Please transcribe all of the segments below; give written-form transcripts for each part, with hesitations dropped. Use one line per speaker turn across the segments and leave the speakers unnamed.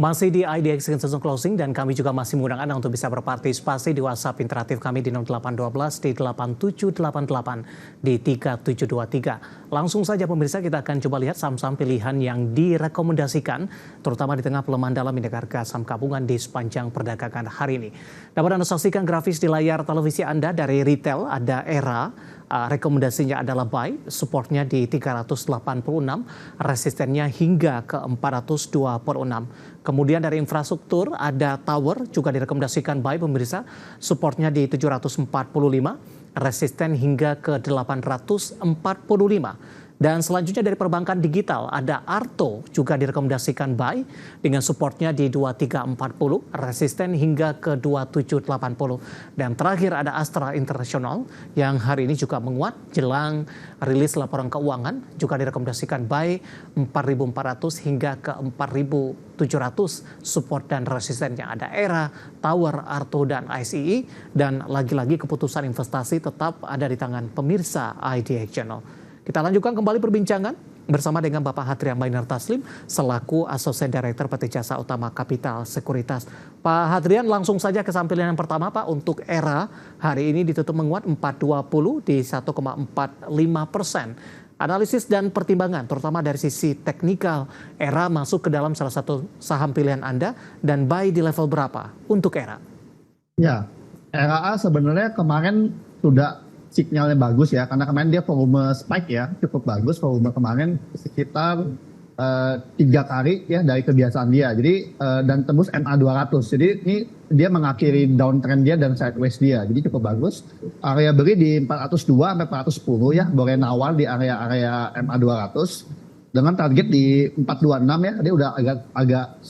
Masih di IDX Consensus Closing dan kami juga masih mengundang Anda untuk bisa berpartisipasi di WhatsApp interaktif kami di 0812 di 8788 di 3723. Langsung saja pemirsa, kita akan coba lihat saham-saham pilihan yang direkomendasikan terutama di tengah pelemahan dalam indeks harga saham gabungan di sepanjang perdagangan hari ini. Dapat Anda saksikan grafis di layar televisi Anda. Dari retail ada ERA, rekomendasinya adalah buy, supportnya di 386, resistennya hingga ke 426. Kemudian dari infrastruktur ada tower, juga direkomendasikan buy pemirsa, supportnya di 745, resisten hingga ke 845. Dan selanjutnya dari perbankan digital ada Arto, juga direkomendasikan buy dengan supportnya di 2340, resisten hingga ke 2780. Dan terakhir ada Astra International yang hari ini juga menguat jelang rilis laporan keuangan, juga direkomendasikan buy 4400 hingga ke 4700, support dan resistennya ada ERA, Tower, Arto dan ICE. Dan lagi-lagi keputusan investasi tetap ada di tangan pemirsa IDX Channel. Kita lanjutkan kembali perbincangan bersama dengan Bapak Hadrian Mainer Taslim selaku Associate Director PT Jasa Utama Kapital Sekuritas. Pak Hadrian, langsung saja ke sampaian yang pertama Pak. Untuk ERA hari ini ditutup menguat 420 di 1,45%. Analisis dan pertimbangan terutama dari sisi teknikal, ERA masuk ke dalam salah satu saham pilihan Anda dan buy di level berapa untuk ERA?
Ya, ERA sebenarnya kemarin sudah sinyalnya bagus ya, karena kemarin dia volume spike ya, cukup bagus volume kemarin sekitar 3 kali ya dari kebiasaan dia. Jadi dan tembus MA 200. Jadi ini dia mengakhiri downtrend dia dan sideways dia. Jadi cukup bagus. Area beli di 402 sampai 410 ya, boleh nawar di area-area MA 200 dengan target di 426 ya. Dia udah agak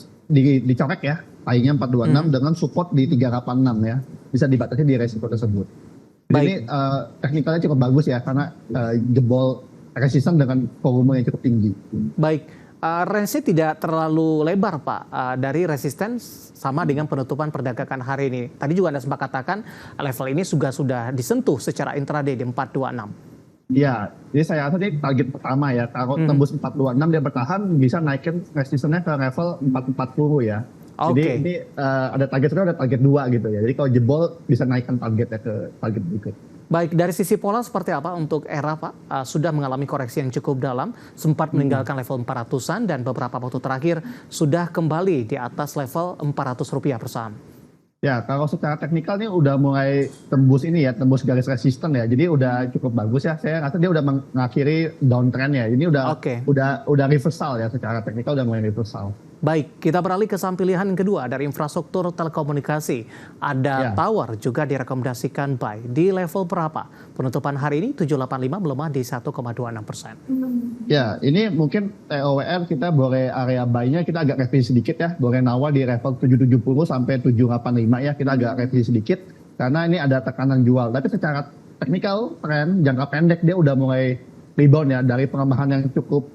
dicorek ya. Paling 426 dengan support di 386 ya. Bisa dibatasi di resiko tersebut. Jadi ini teknikalnya cukup bagus ya, karena jebol resisten dengan volume yang cukup tinggi.
Baik, range-nya tidak terlalu lebar Pak, dari resisten sama dengan penutupan perdagangan hari ini. Tadi juga Anda sempat katakan level ini sudah disentuh secara intraday di 426.
Iya, jadi saya rasa ini target pertama ya. Kalau tembus 426 dia bertahan, bisa naikin resistennya ke level 440 ya. Jadi ini ada target 1, ada target 2 gitu ya. Jadi kalau jebol bisa naikkan targetnya ke target berikut.
Baik, dari sisi pola seperti apa untuk ERA Pak? Sudah mengalami koreksi yang cukup dalam, sempat meninggalkan level 400-an dan beberapa waktu terakhir sudah kembali di atas level Rp400 per saham.
Ya, kalau secara teknikal nih udah mulai tembus ini ya, tembus garis resisten ya. Jadi udah cukup bagus ya. Saya rasa dia udah mengakhiri downtrend ya. Ini udah reversal ya, secara teknikal udah mulai reversal.
Baik, kita beralih ke saham pilihan yang kedua dari infrastruktur telekomunikasi. Ada Tower, juga direkomendasikan buy. Di level berapa? Penutupan hari ini 785 melemah di 1,26%.
Ya, ini mungkin TOWR kita boleh area buy-nya kita agak revisi sedikit ya. Boleh nawar di level 770 sampai 785 ya. Kita agak revisi sedikit karena ini ada tekanan jual. Tapi secara teknikal tren jangka pendek dia udah mulai rebound ya, dari pelemahan yang cukup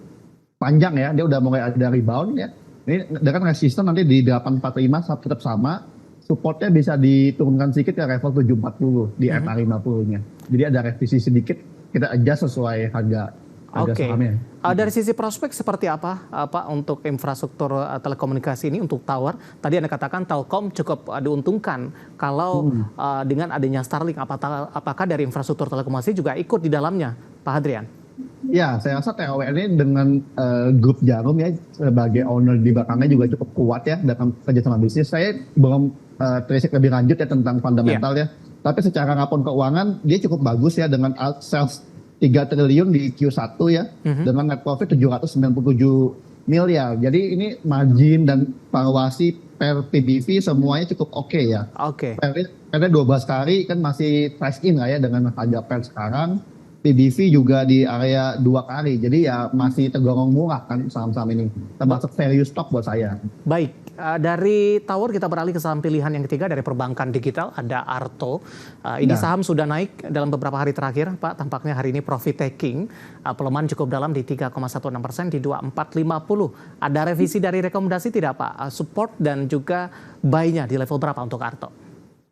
panjang ya. Dia udah mulai ada rebound ya. Ini dengan resisten nanti di 845 tetap sama, supportnya bisa diturunkan sedikit ke level 740 di MA 50-nya. Jadi ada revisi sedikit, kita adjust sesuai harga sahamnya.
Dari sisi prospek seperti apa Pak untuk infrastruktur telekomunikasi ini untuk tower? Tadi Anda katakan Telkom cukup diuntungkan kalau dengan adanya Starlink, apakah dari infrastruktur telekomunikasi juga ikut di dalamnya Pak Hadrian?
Ya, saya rasa TOWR ini dengan grup Jarum ya sebagai owner di belakangnya juga cukup kuat ya dalam kerjasama bisnis. Saya belum telisik lebih lanjut ya tentang fundamental ya. Tapi secara rapor keuangan dia cukup bagus ya dengan sales 3 triliun di Q1 ya dengan net profit 797 miliar. Jadi ini margin dan valuasi per PBV semuanya cukup oke ya. Karena 12 kali kan masih price in lah ya dengan harga per sekarang. PBV juga di area 2 kali, jadi ya masih tergolong murah kan saham-saham ini, termasuk value stock buat saya.
Baik, dari Tower kita beralih ke saham pilihan yang ketiga dari perbankan digital, ada Arto. Ini saham sudah naik dalam beberapa hari terakhir Pak, tampaknya hari ini profit taking, pelemahan cukup dalam di 3,16% di 2450. Ada revisi dari rekomendasi tidak Pak? Support dan juga buy-nya di level berapa untuk Arto?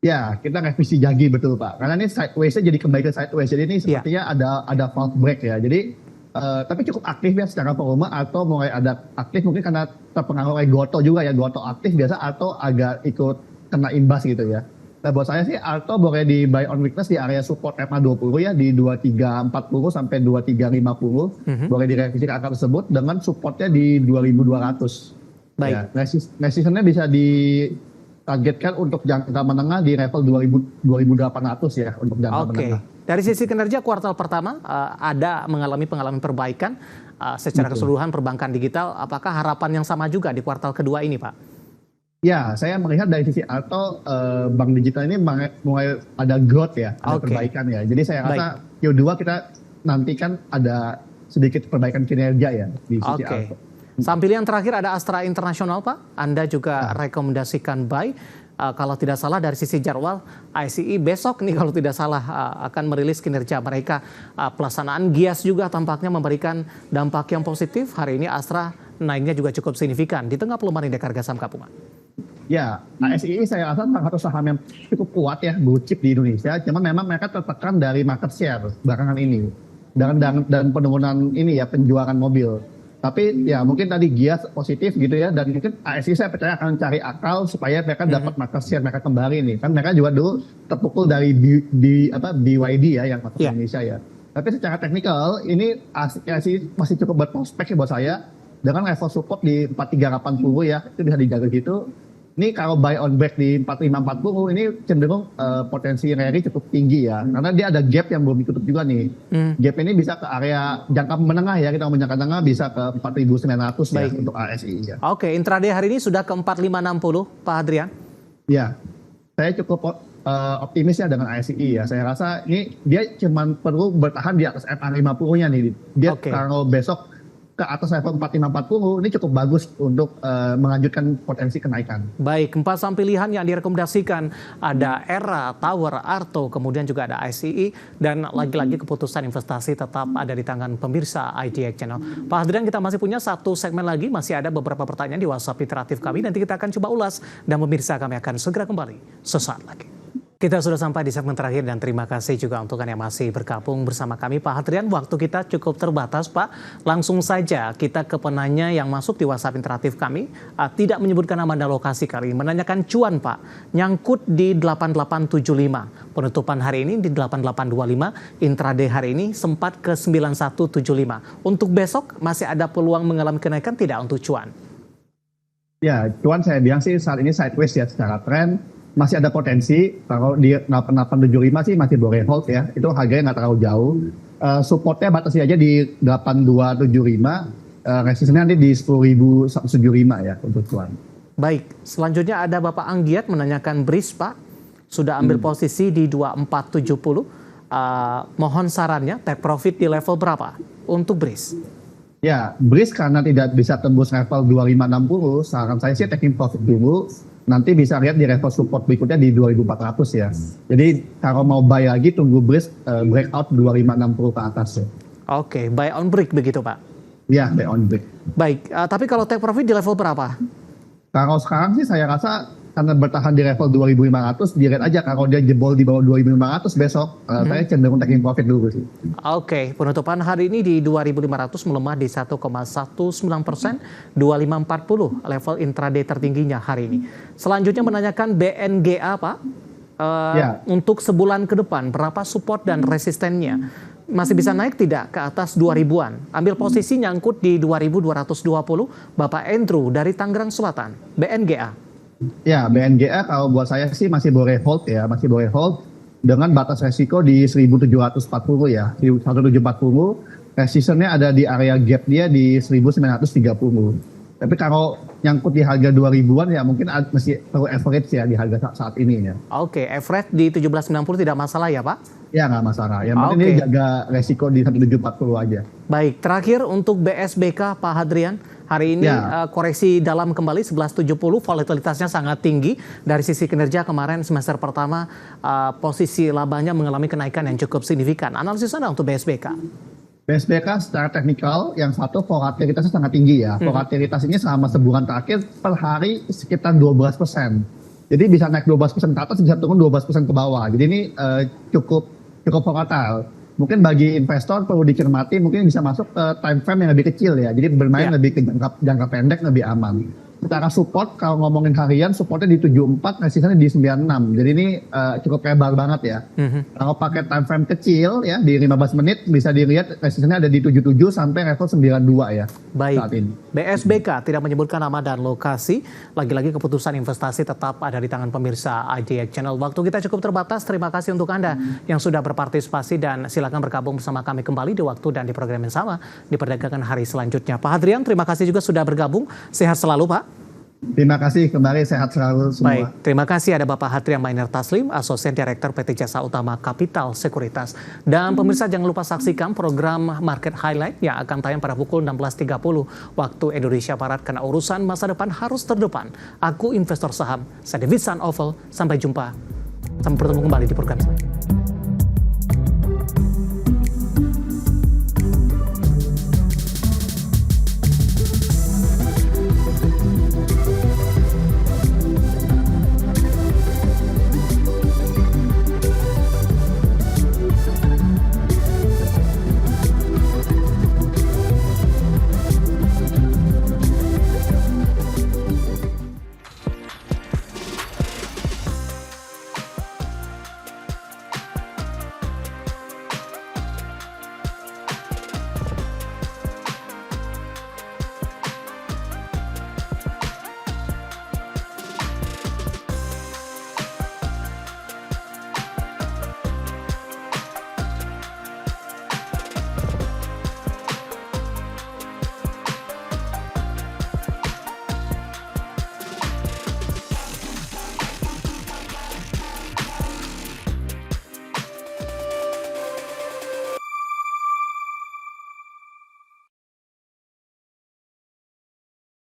Ya, kita revisi lagi betul Pak. Karena ini sideways-nya jadi kembali ke sideways. Jadi ini sepertinya ada fault break ya. Jadi tapi cukup aktif ya secara volume atau mulai ada aktif mungkin karena terpengaruh oleh Goto juga ya, Goto aktif biasa atau agak ikut kena imbas gitu ya. Nah buat saya sih Alto boleh di buy on weakness di area support MA 20 ya di 2340 sampai 2350. Boleh direvisi ke angka tersebut dengan supportnya di 2200.
Baik.
Ya, resistance-nya bisa ditargetkan untuk jangka menengah di level 2800 ya untuk jangka menengah.
Dari sisi kinerja kuartal pertama ada mengalami perbaikan secara keseluruhan perbankan digital. Apakah harapan yang sama juga di kuartal kedua ini, Pak?
Ya, saya melihat dari sisi Alto bank digital ini mulai ada growth ya, ada perbaikan ya. Jadi saya rasa Q2 kita nantikan ada sedikit perbaikan kinerja ya di sisi Alto.
Sampai yang terakhir ada Astra International, Pak. Anda juga rekomendasikan buy. Kalau tidak salah dari sisi jadwal ICE besok nih kalau tidak salah akan merilis kinerja mereka. Pelaksanaan GIAS juga tampaknya memberikan dampak yang positif. Hari ini Astra naiknya juga cukup signifikan di tengah pelemahan indeks harga saham gabungan.
Ya, ASI saya rasa salah satu saham yang cukup kuat ya, blue chip di Indonesia. Cuman memang mereka tertekan dari market share belakangan ini dan penurunan ini ya penjualan mobil. Tapi ya mungkin tadi GIAS positif gitu ya, dan mungkin ASI saya percaya akan cari akal supaya mereka dapat market share mereka kembali nih. Kan mereka juga dulu terpukul dari BYD ya yang masuk Indonesia ya. Tapi secara teknikal ini ASI masih cukup berprospek buat saya dengan level support di 4380 ya, itu bisa dijaga gitu. Ini kalau buy on back di 4540 ini cenderung potensi rally cukup tinggi ya. Karena dia ada gap yang belum ditutup juga nih. Gap ini bisa ke area jangka menengah ya. Kita mau jangka menengah bisa ke 4.900 ya untuk ASI ya.
Oke, intraday hari ini sudah ke 4560 Pak Hadrian.
Ya, saya cukup optimis ya dengan ASI ya. Saya rasa ini dia cuma perlu bertahan di atas MA 50-nya nih. Dia kalau besok ke atas level 4540 ini cukup bagus untuk melanjutkan potensi kenaikan.
Baik, 4 saham pilihan yang direkomendasikan ada Era, Tower, Arto, kemudian juga ada ICE, dan lagi-lagi keputusan investasi tetap ada di tangan pemirsa IDX Channel. Pak Hadrian, kita masih punya satu segmen lagi, masih ada beberapa pertanyaan di WhatsApp interaktif kami, nanti kita akan coba ulas, dan pemirsa kami akan segera kembali sesaat lagi. Kita sudah sampai di segmen terakhir dan terima kasih juga untuk yang masih bergabung bersama kami. Pak Hadrian, waktu kita cukup terbatas Pak. Langsung saja kita ke penanya yang masuk di WhatsApp interaktif kami. Tidak menyebutkan nama dan lokasi kali ini. Menanyakan cuan Pak, nyangkut di 8875. Penutupan hari ini di 8825. Intraday hari ini sempat ke 9175. Untuk besok masih ada peluang mengalami kenaikan tidak untuk cuan?
Ya, cuan saya bilang sih saat ini sideways ya secara tren. Masih ada potensi, kalau di 8875 sih masih boleh hold ya, itu harganya nggak terlalu jauh. Supportnya batasi aja di 8275, resistennya nanti di 10.175 ya untuk cuan.
Baik, selanjutnya ada Bapak Anggiat menanyakan BRIS Pak, sudah ambil posisi di 2470, mohon sarannya take profit di level berapa untuk BRIS?
Ya, BRIS karena tidak bisa tembus level 2560, saran saya sih taking profit dulu. Nanti bisa lihat di level support berikutnya di 2400 ya. Jadi kalau mau buy lagi tunggu BRIS breakout 2560 ke atas ya.
Oke, buy on break begitu Pak?
Ya, buy on break.
Baik, tapi kalau take profit di level berapa?
Kalau sekarang sih saya rasa karena bertahan di level 2500, dilihat aja kalau dia jebol di bawah 2500 besok, saya cenderung taking profit dulu sih.
Oke, penutupan hari ini di 2500 melemah di 1,19%, 2540 level intraday tertingginya hari ini. Selanjutnya menanyakan BNGA Pak, untuk sebulan ke depan berapa support dan resistennya? Masih bisa naik tidak ke atas 2000-an? Ambil posisi nyangkut di 2220, Bapak Andrew dari Tangerang Selatan, BNGA.
Ya, BNGA kalau buat saya sih masih boleh hold ya, masih boleh hold dengan batas resiko di 1740 ya, 1740, resistennya ada di area gap dia di 1930. Tapi kalau nyangkut di harga 2000-an ya mungkin masih perlu average ya di harga saat ini ya.
Oke, average di 1790 tidak masalah ya Pak?
Ya nggak masalah, yang penting ini jaga resiko di 1740 aja.
Baik, terakhir untuk BSBK Pak Hadrian. Hari ini koreksi dalam kembali 1170, volatilitasnya sangat tinggi. Dari sisi kinerja kemarin semester pertama posisi labanya mengalami kenaikan yang cukup signifikan. Analisis Anda untuk BSBK?
BSBK secara teknikal yang satu volatilitasnya sangat tinggi ya. Volatilitas ini selama sebulan terakhir per hari sekitar 12%. Jadi bisa naik 12% ke atas, bisa turun 12% ke bawah. Jadi ini cukup volatile. mungkin bagi investor perlu dicermati mungkin bisa masuk ke time frame yang lebih kecil ya. Jadi bermain lebih ke jangka pendek lebih aman. Secara support kalau ngomongin harian supportnya di 74, resistannya di 96. Jadi ini cukup lebar banget ya. Kalau pakai time frame kecil ya di 15 menit bisa dilihat resistannya ada di 77 sampai level 92 ya.
Baik.
Saat ini.
BSBK tidak menyebutkan nama dan lokasi. Lagi-lagi keputusan investasi tetap ada di tangan pemirsa IDX Channel. Waktu kita cukup terbatas. Terima kasih untuk Anda yang sudah berpartisipasi dan silakan bergabung bersama kami kembali di waktu dan di program yang sama di perdagangan hari selanjutnya. Pak Hadrian, terima kasih juga sudah bergabung. Sehat selalu, Pak.
Terima kasih, kembali sehat selalu semua.
Baik, terima kasih ada Bapak Hadrian Mainer Taslim, Asosiat Direktur PT Jasa Utama Kapital Sekuritas. Dan pemirsa jangan lupa saksikan program Market Highlight yang akan tayang pada pukul 16.30 waktu Indonesia Barat karena urusan masa depan harus terdepan. Aku investor saham, saya David San Oval, sampai jumpa. Sampai bertemu kembali di program selanjutnya.